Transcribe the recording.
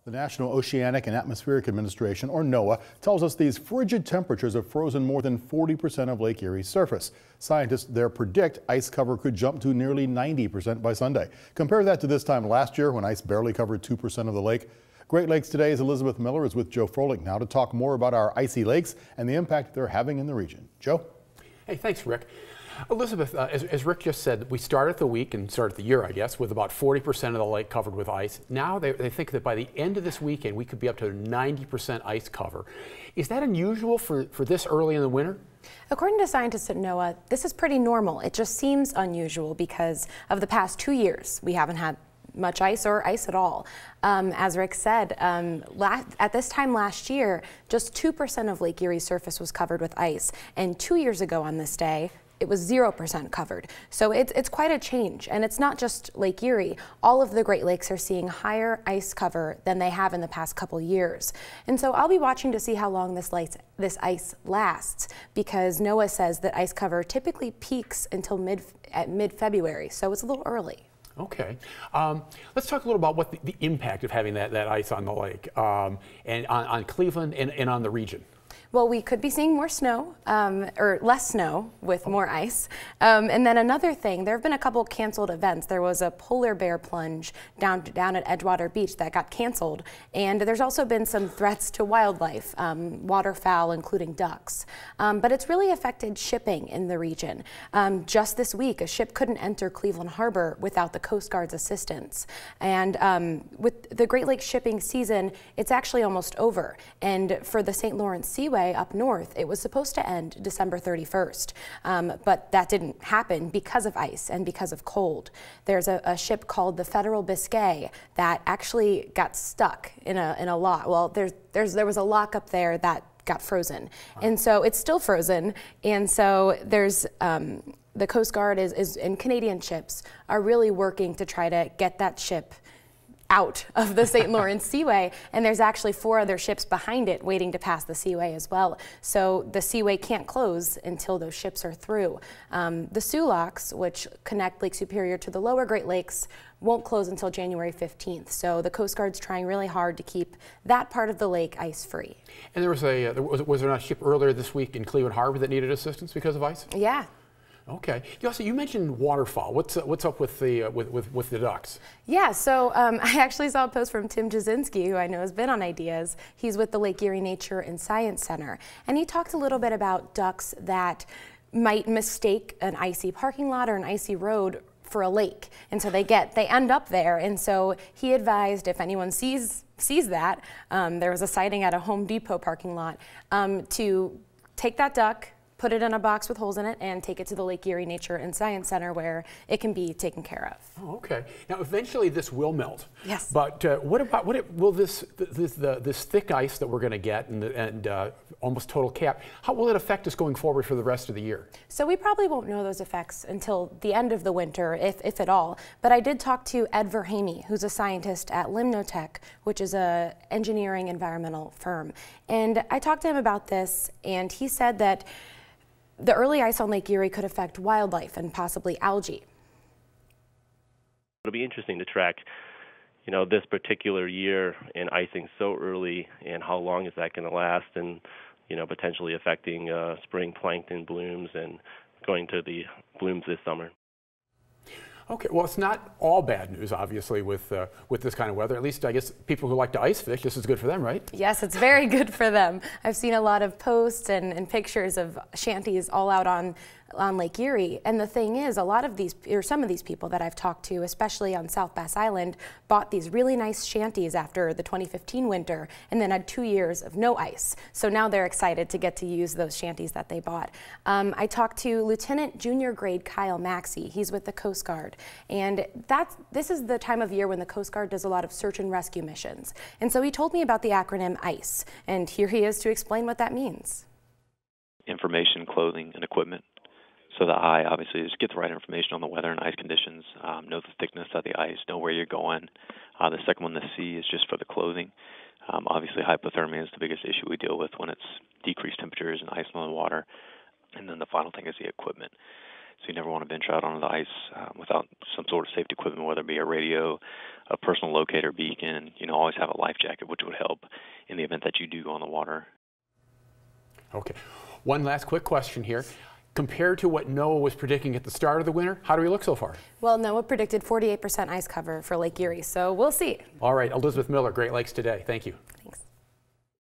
The National Oceanic and Atmospheric Administration, or NOAA, tells us these frigid temperatures have frozen more than 40% of Lake Erie's surface. Scientists there predict ice cover could jump to nearly 90% by Sunday. Compare that to this time last year when ice barely covered 2% of the lake. Great Lakes Today's Elizabeth Miller is with Joe Froelich now to talk more about our icy lakes and the impact they're having in the region. Joe? Hey, thanks, Rick. Elizabeth, as Rick just said, we started the week and started the year, I guess, with about 40% of the lake covered with ice. Now they think that by the end of this weekend, we could be up to 90% ice cover. Is that unusual for this early in the winter? According to scientists at NOAA, this is pretty normal. It just seems unusual because of the past 2 years. We haven't had much ice or ice at all. As Rick said, at this time last year, just 2% of Lake Erie's surface was covered with ice. And 2 years ago on this day, it was 0% covered. So it's quite a change. And it's not just Lake Erie. All of the Great Lakes are seeing higher ice cover than they have in the past couple years. And so I'll be watching to see how long this ice lasts, because NOAA says that ice cover typically peaks until mid-February. So it's a little early. Okay. Let's talk a little about what the impact of having that ice on the lake and on Cleveland and on the region. Well, we could be seeing more snow, or less snow with more ice. And then another thing, there have been a couple canceled events. There was a polar bear plunge down at Edgewater Beach that got canceled. And there's also been some threats to wildlife, waterfowl, including ducks. But it's really affected shipping in the region. Just this week, a ship couldn't enter Cleveland Harbor without the Coast Guard's assistance. And with the Great Lakes shipping season, it's actually almost over. And for the St. Lawrence Seaway up north, it was supposed to end December 31st, but that didn't happen because of ice and because of cold. There's a ship called the Federal Biscay that actually got stuck in a lock. Well, there was a lock up there that got frozen, and so it's still frozen. And so there's the Coast Guard and Canadian ships are really working to try to get that ship out of the St. Lawrence Seaway, and there's actually 4 other ships behind it waiting to pass the Seaway as well. So the Seaway can't close until those ships are through. The Soo Locks, which connect Lake Superior to the lower Great Lakes, won't close until January 15th. So the Coast Guard's trying really hard to keep that part of the lake ice-free. And there was was there not a ship earlier this week in Cleveland Harbor that needed assistance because of ice? Yeah. Okay. You mentioned waterfowl. What's up with the ducks? Yeah. So I actually saw a post from Tim Jasinski, who I know has been on Ideas. He's with the Lake Erie Nature and Science Center, and he talked a little bit about ducks that might mistake an icy parking lot or an icy road for a lake, and so they end up there. And so he advised if anyone sees that, there was a sighting at a Home Depot parking lot, to take that duck, put it in a box with holes in it, and take it to the Lake Erie Nature and Science Center where it can be taken care of. Oh, okay. Now, eventually this will melt. Yes. But will this thick ice that we're going to get and almost total cap, how will it affect us going forward for the rest of the year? So we probably won't know those effects until the end of the winter, if at all. But I did talk to Ed Verhamy, who's a scientist at Limnotech, which is a engineering environmental firm. And I talked to him about this, and he said that the early ice on Lake Erie could affect wildlife and possibly algae. It'll be interesting to track, this particular year and icing so early, and how long is that going to last, and potentially affecting spring plankton blooms and going to the blooms this summer. Okay, well, it's not all bad news, obviously, with this kind of weather. At least, I guess, people who like to ice fish, this is good for them, right? Yes, it's very good for them. I've seen a lot of posts and pictures of shanties all out on Lake Erie. And the thing is, some of these people that I've talked to, especially on South Bass Island, bought these really nice shanties after the 2015 winter and then had 2 years of no ice. So now they're excited to get to use those shanties that they bought. I talked to Lieutenant Junior Grade Kyle Maxey. He's with the Coast Guard. And this is the time of year when the Coast Guard does a lot of search and rescue missions. And so he told me about the acronym ICE. And here he is to explain what that means. Information, clothing, and equipment. So the I, obviously, is get the right information on the weather and ice conditions, know the thickness of the ice, know where you're going. The second one, the C, is just for the clothing. Obviously, hypothermia is the biggest issue we deal with when it's decreased temperatures and ice on the water. And then the final thing is the equipment. So you never want to venture out onto the ice without some sort of safety equipment, whether it be a radio, a personal locator beacon. Always have a life jacket, which would help in the event that you do go on the water. Okay. One last quick question here. Compared to what NOAA was predicting at the start of the winter, how do we look so far? Well, NOAA predicted 48% ice cover for Lake Erie, so we'll see. All right, Elizabeth Miller, Great Lakes Today. Thank you.